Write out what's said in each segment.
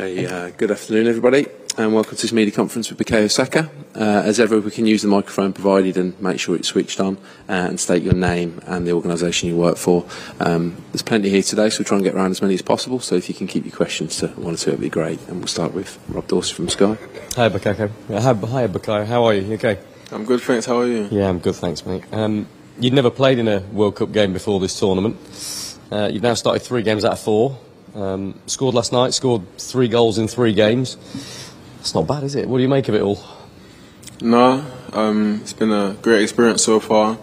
Good afternoon, everybody, and welcome to this media conference with Bukayo Saka. As ever, we can use the microphone provided and make sure it's switched on, and state your name and the organisation you work for. There's plenty here today, so we'll try and get around as many as possible. So if you can keep your questions to one or two, it'd be great. And we'll start with Rob Dawson from Sky. Hi, Bukayo. Hi, Bukayo. How are you? You okay? I'm good, thanks. How are you? Yeah, I'm good, thanks, mate. You'd never played in a World Cup game before this tournament. You've now started 3 games out of 4. Scored last night, scored 3 goals in 3 games. It's not bad, is it? What do you make of it all? No, it's been a great experience so far.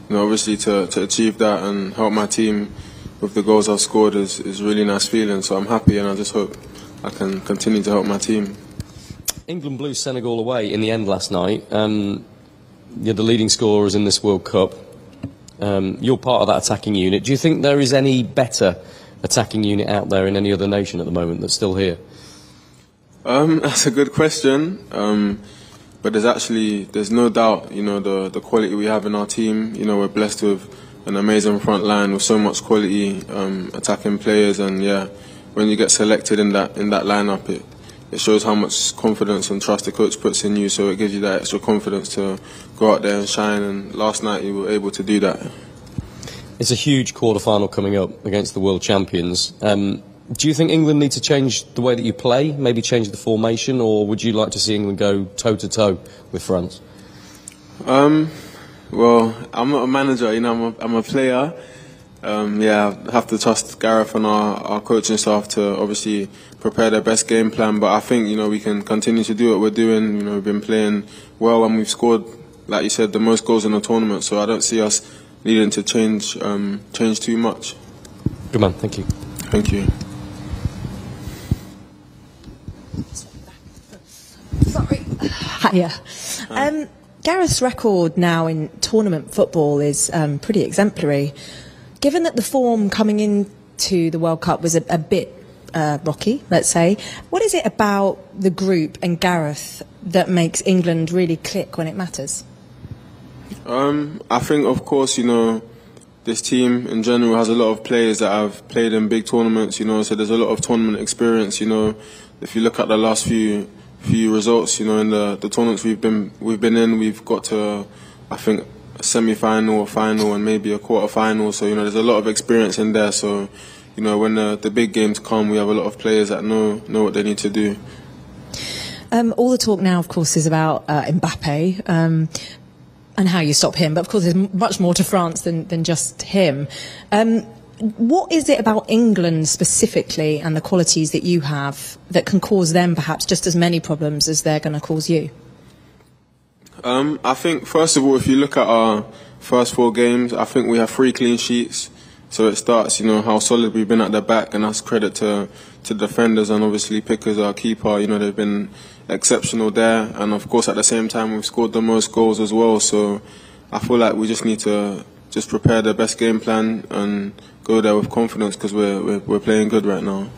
You know, obviously to achieve that and help my team with the goals I've scored is a really nice feeling. So I'm happy, and I just hope I can continue to help my team. England blew Senegal away in the end last night. You're the leading scorers in this World Cup. You're part of that attacking unit. Do you think there is any better attacking unit out there in any other nation at the moment that's still here? That's a good question. But there's no doubt, you know, the quality we have in our team. You know, we're blessed with an amazing front line with so much quality attacking players, and yeah, when you get selected in that lineup, it shows how much confidence and trust the coach puts in you. So it gives you that extra confidence to go out there and shine. And last night you were able to do that. It's a huge quarter-final coming up against the world champions. Do you think England need to change the way that you play, maybe change the formation, or would you like to see England go toe-to-toe with France? Well, I'm not a manager, you know, I'm a player. Yeah, I have to trust Gareth and our coaching staff to obviously prepare their best game plan, but I think, you know, we can continue to do what we're doing. You know, we've been playing well, and we've scored, like you said, the most goals in the tournament, so I don't see us needing to change too much. Good man, thank you. Thank you. Sorry. Hiya. Gareth's record now in tournament football is pretty exemplary. Given that the form coming into the World Cup was a bit rocky, let's say, what is it about the group and Gareth that makes England really click when it matters? I think, of course, you know, this team in general has a lot of players that have played in big tournaments, you know, so there's a lot of tournament experience, you know. If you look at the last few results, you know, in the tournaments we've been in, we've got to, I think, a semi-final, a final, and maybe a quarter-final. So, you know, there's a lot of experience in there. So, you know, when the big games come, we have a lot of players that know what they need to do. All the talk now, of course, is about Mbappe and how you stop him. But, of course, there's much more to France than just him. What is it about England specifically and the qualities that you have that can cause them perhaps just as many problems as they're going to cause you? I think, first of all, if you look at our first 4 games, I think we have 3 clean sheets. So it starts, you know, how solid we've been at the back, and that's credit to defenders and obviously Pickers, our keeper. You know, they've been exceptional there. And, of course, at the same time, we've scored the most goals as well. So I feel like we just need to just prepare the best game plan and go there with confidence, because we're playing good right now.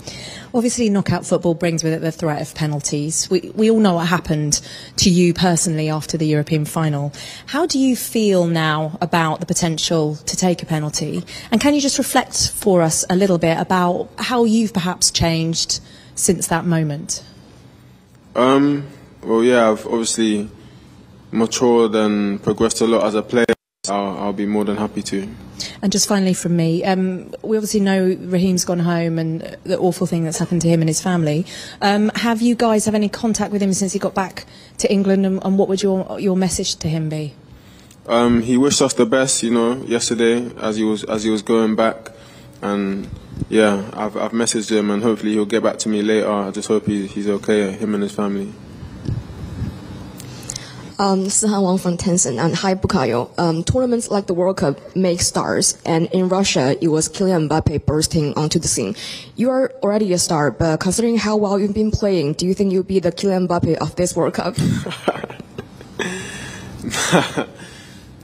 Obviously, knockout football brings with it the threat of penalties. We all know what happened to you personally after the European final. How do you feel now about the potential to take a penalty? And can you just reflect for us a little bit about how you've perhaps changed since that moment? Well, yeah, I've obviously matured and progressed a lot as a player. I'll be more than happy to. And just finally from me, we obviously know Raheem's gone home and the awful thing that's happened to him and his family. Have you guys have any contact with him since he got back to England, and what would your message to him be? He wished us the best, you know, yesterday as he was going back, and yeah, I've messaged him, and hopefully he'll get back to me later. I just hope he's okay, him and his family. Sihan Wang from Tencent, and hi Bukayo. Tournaments like the World Cup make stars, and in Russia it was Kylian Mbappe bursting onto the scene. You are already a star, but considering how well you've been playing, do you think you'll be the Kylian Mbappe of this World Cup?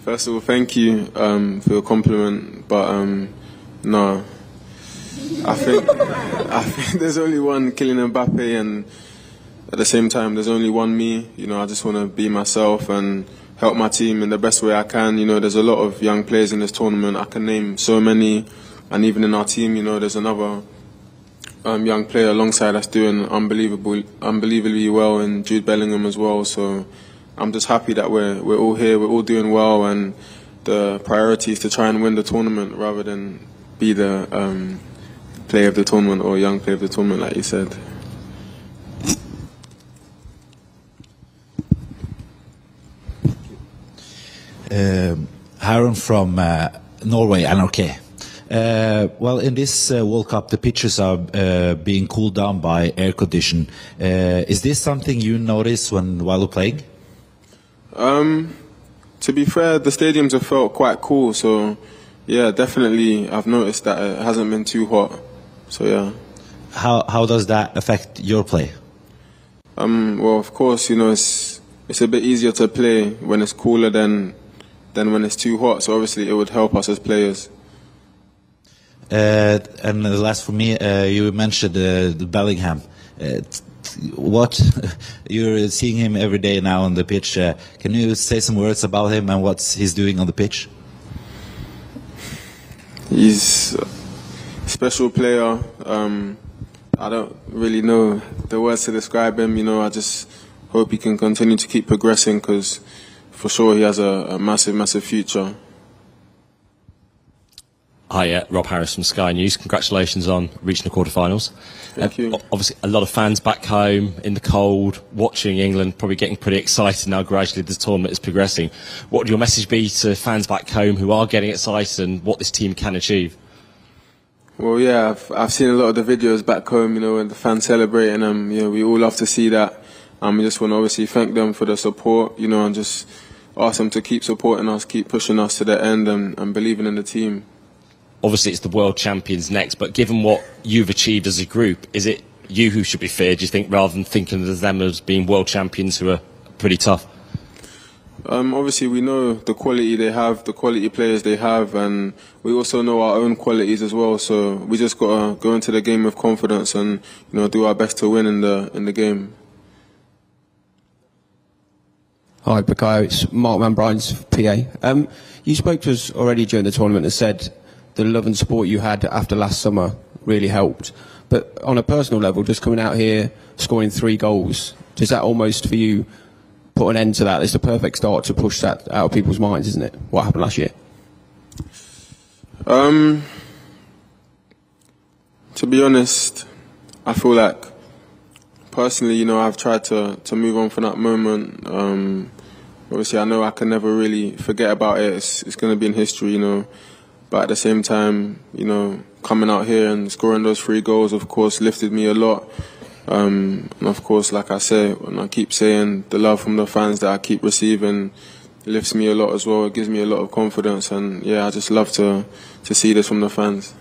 First of all, thank you for your compliment, but no. I think there's only one Kylian Mbappe, and at the same time, there's only one me. You know, I just want to be myself and help my team in the best way I can. You know, there's a lot of young players in this tournament. I can name so many, and even in our team, you know, there's another young player alongside us doing unbelievably well, and Jude Bellingham as well. So I'm just happy that we're all here, we're all doing well, and the priority is to try and win the tournament rather than be the player of the tournament or young player of the tournament, like you said. Aaron from Norway, NRK. Well, in this World Cup, the pitches are being cooled down by air condition. Is this something you notice while playing? To be fair, the stadiums have felt quite cool, so yeah, definitely I've noticed that it hasn't been too hot. So yeah. How does that affect your play? Well, of course, you know, it's a bit easier to play when it's cooler than when it's too hot. So obviously, it would help us as players. And the last for me, you mentioned the Bellingham. What you're seeing him every day now on the pitch. Can you say some words about him and what he's doing on the pitch? He's a special player. I don't really know the words to describe him. You know, I just hope he can continue to keep progressing, because for sure he has a massive future. Hi, Rob Harris from Sky News. Congratulations on reaching the quarterfinals. Thank you. Obviously, a lot of fans back home in the cold, watching England, probably getting pretty excited now gradually the tournament is progressing. What would your message be to fans back home who are getting excited and what this team can achieve? Well, yeah, I've seen a lot of the videos back home, you know, when the fans celebrating them. You know, we all love to see that. We just want to obviously thank them for the support, you know, and just ask them to keep supporting us, keep pushing us to the end, and believing in the team. Obviously, it's the world champions next, but given what you've achieved as a group, is it you who should be feared, do you think, rather than thinking of them as being world champions who are pretty tough? Obviously, we know the quality they have, the quality players they have, and we also know our own qualities as well. So we just got to go into the game with confidence and, you know, do our best to win in the game. Hi, Bukayo. It's Mark Manbrine's PA. You spoke to us already during the tournament and said the love and support you had after last summer really helped. But on a personal level, just coming out here, scoring 3 goals, does that almost for you put an end to that? It's the perfect start to push that out of people's minds, isn't it? What happened last year? To be honest, I feel like personally, you know, I've tried to move on from that moment. Obviously, I know I can never really forget about it. It's going to be in history, you know. But at the same time, you know, coming out here and scoring those 3 goals, of course, lifted me a lot. And of course, like I say, and I keep saying, the love from the fans that I keep receiving lifts me a lot as well. It gives me a lot of confidence, and yeah, I just love to see this from the fans.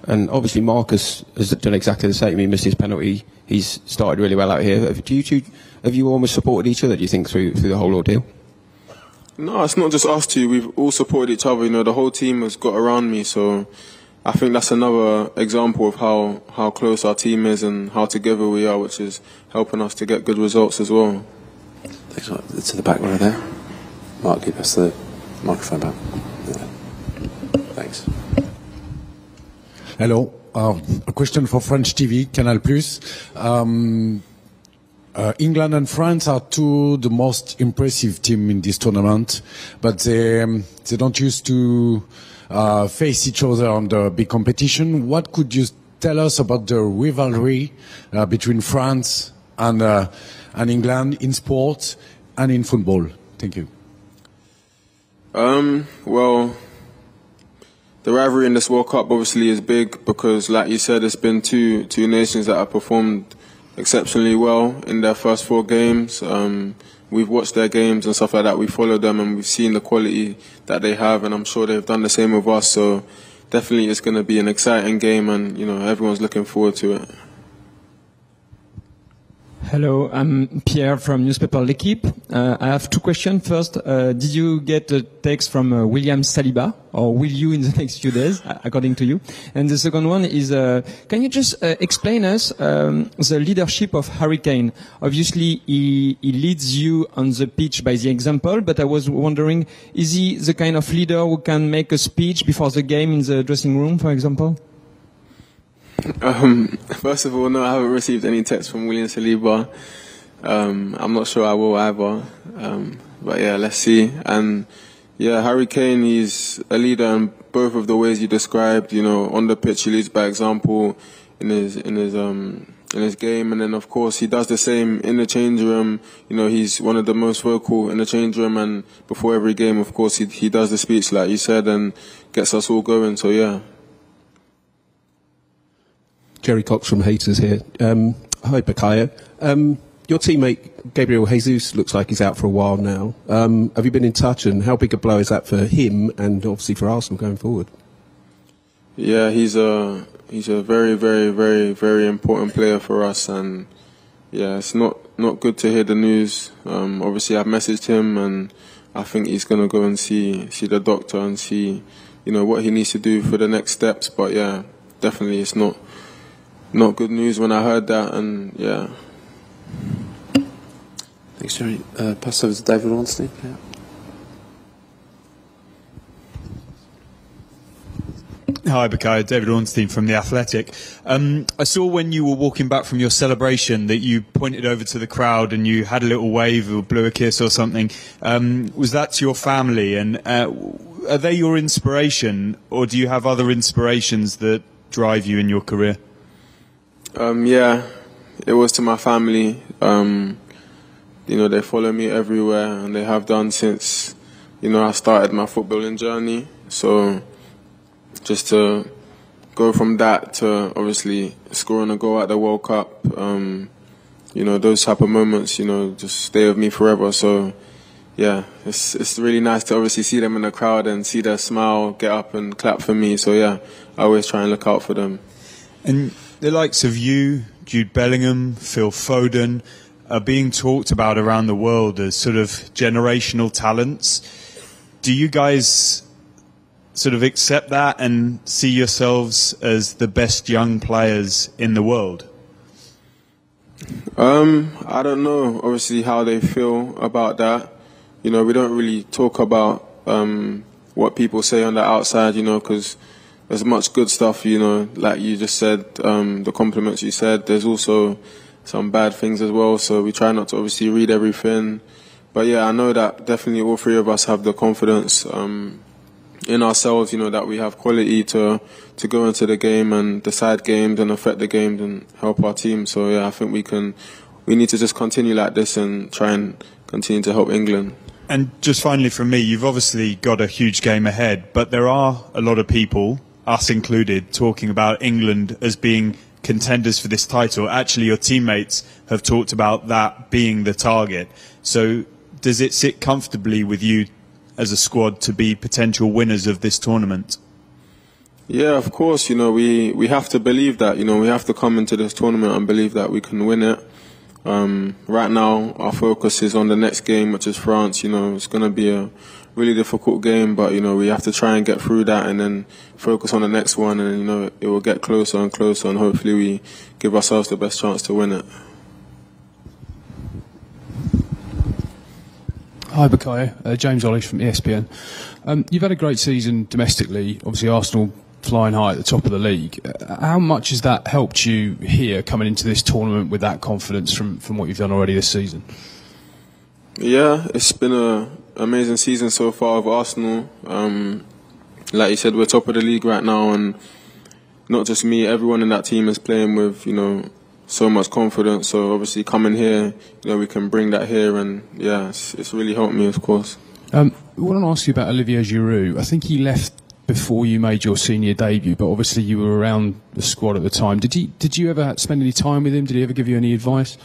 And obviously, Marcus has done exactly the same. He missed his penalty. He's started really well out here. Have you almost supported each other, do you think, through the whole ordeal? No, it's not just us two. We've all supported each other. You know, the whole team has got around me. So I think that's another example of how close our team is and how together we are, which is helping us to get good results as well. Thanks. To the back row there. Mark, give us the microphone back. Yeah. Thanks. Hello. A question for French TV, Canal+. England and France are the most impressive team in this tournament, but they don't used to face each other on the big competition. What could you tell us about the rivalry between France and England in sport and in football? Thank you. Well, the rivalry in this World Cup obviously is big because, like you said, it's been two nations that have performed exceptionally well in their first 4 games. We've watched their games and stuff like that. We followed them and we've seen the quality that they have, and I'm sure they've done the same with us. So definitely it's going to be an exciting game, and you know, everyone's looking forward to it. Hello, I'm Pierre from newspaper L'Equipe. I have 2 questions. First, did you get a text from William Saliba, or will you in the next few days, according to you? And the second one is, can you just explain us the leadership of Harry Kane? Obviously, he leads you on the pitch by the example, but I was wondering, is he the kind of leader who can make a speech before the game in the dressing room, for example? First of all, no, I haven't received any text from William Saliba. I'm not sure I will either. But yeah, let's see. And yeah, Harry Kane, he's a leader in both of the ways you described. You know, on the pitch he leads by example in his game, and then of course he does the same in the change room. You know, he's one of the most vocal in the change room, and before every game, of course, he does the speech like you said and gets us all going. So yeah. Jerry Cox from Haters here. Hi, Bukayo. Your teammate Gabriel Jesus looks like he's out for a while now. Have you been in touch, and how big a blow is that for him and obviously for Arsenal going forward? Yeah, he's a very, very, very, very important player for us, and yeah, it's not good to hear the news. Obviously, I've messaged him, and I think he's gonna go and see the doctor and see, you know, what he needs to do for the next steps. But yeah, definitely, it's not good news when I heard that, and yeah. Thanks, Jerry. Pass over to David Ornstein. Yeah. Hi, Bukayo. David Ornstein from The Athletic. I saw when you were walking back from your celebration that you pointed over to the crowd and you had a little wave or blew a kiss or something. Was that to your family? And are they your inspiration, or do you have other inspirations that drive you in your career? Yeah, it was to my family. You know, they follow me everywhere, and they have done since, you know, I started my footballing journey. So just to go from that to obviously scoring a goal at the World Cup, you know, those type of moments, you know, just stay with me forever. So yeah, it's really nice to obviously see them in the crowd and see their smile, get up and clap for me. So yeah, I always try and look out for them. And the likes of you, Jude Bellingham, Phil Foden, are being talked about around the world as sort of generational talents. Do you guys sort of accept that and see yourselves as the best young players in the world? I don't know, obviously, how they feel about that. You know, we don't really talk about what people say on the outside, you know, because there's much good stuff, you know, like you just said, the compliments you said. There's also some bad things as well, so we try not to obviously read everything. But yeah, I know that definitely all three of us have the confidence in ourselves, you know, that we have quality to go into the game and decide games and affect the games and help our team. So yeah, I think we need to just continue like this and try and continue to help England. And just finally from me, you've obviously got a huge game ahead, but there are a lot of people, us included, talking about England as being contenders for this title. Actually, your teammates have talked about that being the target. So does it sit comfortably with you as a squad to be potential winners of this tournament? Yeah, of course. You know, we have to believe that. You know, we have to come into this tournament and believe that we can win it. Right now, our focus is on the next game, which is France. You know, it's going to be a really difficult game, but, you know, we have to try and get through that and then focus on the next one, and, you know, it will get closer and closer, and hopefully we give ourselves the best chance to win it. Hi, Bukayo. James Ollish from ESPN. You've had a great season domestically. Obviously, Arsenal flying high at the top of the league. How much has that helped you here coming into this tournament with that confidence from what you've done already this season? Yeah, it's been an amazing season so far of Arsenal. Like you said, we're top of the league right now, and not just me, everyone in that team is playing with, you know, so much confidence. So obviously coming here, you know, we can bring that here, and yeah, it's really helped me, of course. I want to ask you about Olivier Giroud. I think he left before you made your senior debut, but obviously you were around the squad at the time. Did you ever spend any time with him? Did he ever give you any advice?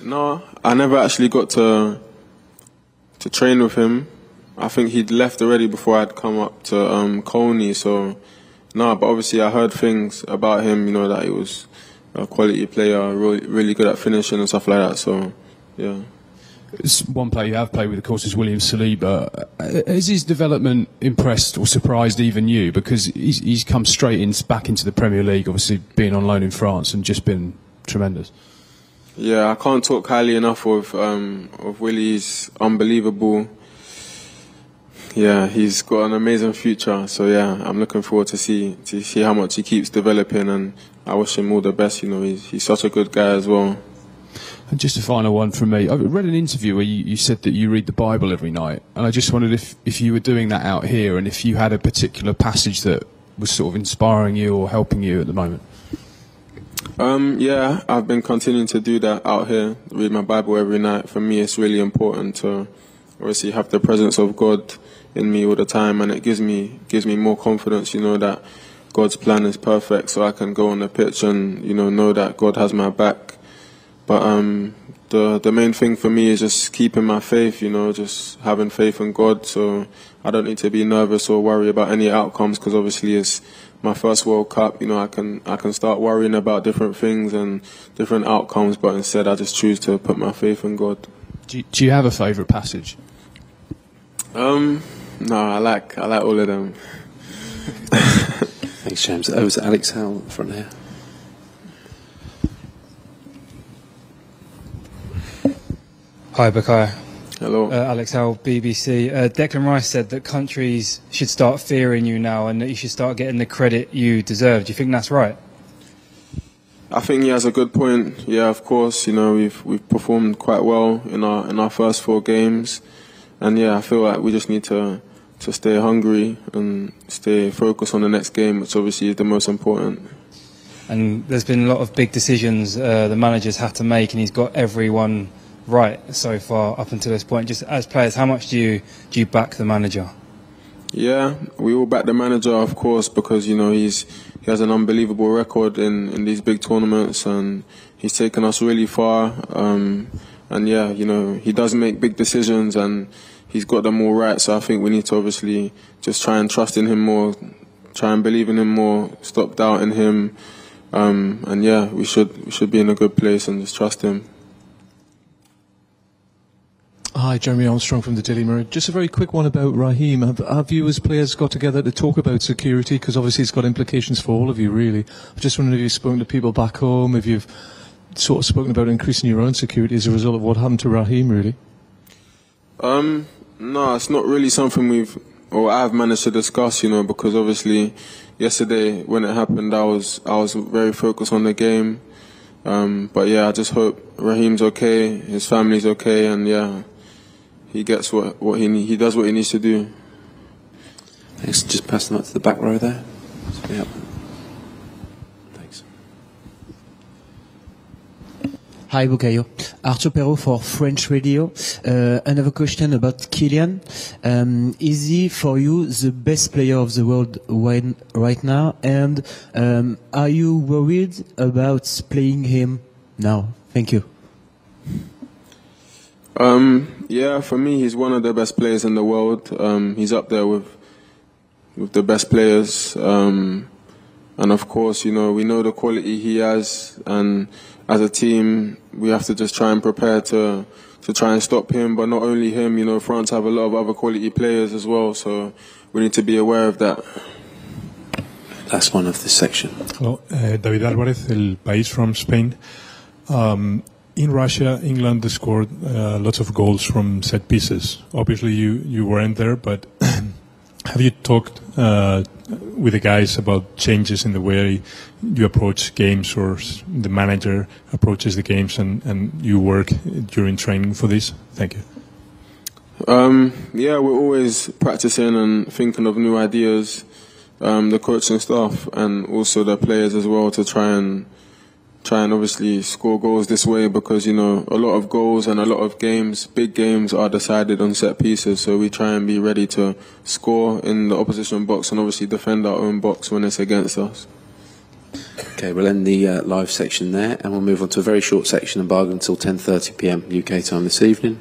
No, I never actually got to train with him. I think he'd left already before I'd come up to Coney. So no, but obviously I heard things about him. You know, that he was a quality player, really good at finishing and stuff like that. So yeah. One player you have played with, of course, is William Saliba. Has his development impressed or surprised even you? Because he's come straight back into the Premier League, obviously being on loan in France, and just been tremendous. Yeah, I can't talk highly enough of Willie. He's unbelievable. Yeah, he's got an amazing future. So yeah, I'm looking forward to see how much he keeps developing, and I wish him all the best. You know, he's such a good guy as well. And just a final one from me. I read an interview where you said that you read the Bible every night, and I just wondered if you were doing that out here, and if you had a particular passage that was sort of inspiring you or helping you at the moment. Yeah, I've been continuing to do that out here, read my Bible every night. For me, it's really important to obviously have the presence of God in me all the time, and it gives me more confidence, you know, that God's plan is perfect, so I can go on the pitch and, you know that God has my back. But the main thing for me is just keeping my faith, you know, just having faith in God, so I don't need to be nervous or worry about any outcomes, because obviously it's my first World Cup. You know, I can start worrying about different things and different outcomes, but instead I just choose to put my faith in God. Do you have a favourite passage? No, I like all of them. Thanks, James. That was Alex Howell at the front here. Hi, Bukayo. Hello. Alex Howell, BBC. Declan Rice said that countries should start fearing you now and that you should start getting the credit you deserve. Do you think that's right? I think he has a good point. Yeah, of course. You know, we've performed quite well in our first 4 games, and yeah, I feel like we just need to stay hungry and stay focused on the next game, which obviously is the most important. And there's been a lot of big decisions the manager's had to make, and he's got everyone right so far up until this point. Just as players, how much do you back the manager? Yeah, we all back the manager, of course, because you know he has an unbelievable record in these big tournaments, and he's taken us really far. And yeah, you know, he does make big decisions, and he's got them all right. So I think we need to obviously just try and trust in him more, try and believe in him more, stop doubting him, and yeah, we should be in a good place and just trust him. Hi, Jeremy Armstrong from the Daily Mirror. Just a very quick one about Raheem. Have you as players got together to talk about security? Because obviously it's got implications for all of you, really. I just wondering if you've spoken to people back home, if you've sort of spoken about increasing your own security as a result of what happened to Raheem, really. No, it's not really something I've managed to discuss, you know, because obviously yesterday when it happened, I was very focused on the game. But yeah, I just hope Raheem's okay, his family's okay, and yeah, he gets he does what he needs to do. Thanks. Just pass them up to the back row there. Yep. Thanks. Hi, Bukayo. Arthur Perrault for French Radio. Another question about Kylian. Is he for you the best player of the world right now? And are you worried about playing him now? Thank you. Yeah, for me, he's one of the best players in the world. He's up there with the best players. And of course, you know, we know the quality he has, and as a team, we have to just try and prepare to try and stop him. But not only him, you know, France have a lot of other quality players as well, so we need to be aware of that. Last one of this section. Hello, David Alvarez, El País from Spain. In Russia, England scored lots of goals from set pieces. Obviously, you weren't there, but have you talked with the guys about changes in the way you approach games, or the manager approaches the games, and you work during training for this? Thank you. Yeah, we're always practicing and thinking of new ideas, the coaching staff and also the players as well, to try and obviously score goals this way, because you know a lot of goals and a lot of games, big games, are decided on set pieces, so we try and be ready to score in the opposition box and obviously defend our own box when it's against us. Okay, we'll end the live section there, and we'll move on to a very short section embargoed until 10:30 p.m. UK time this evening.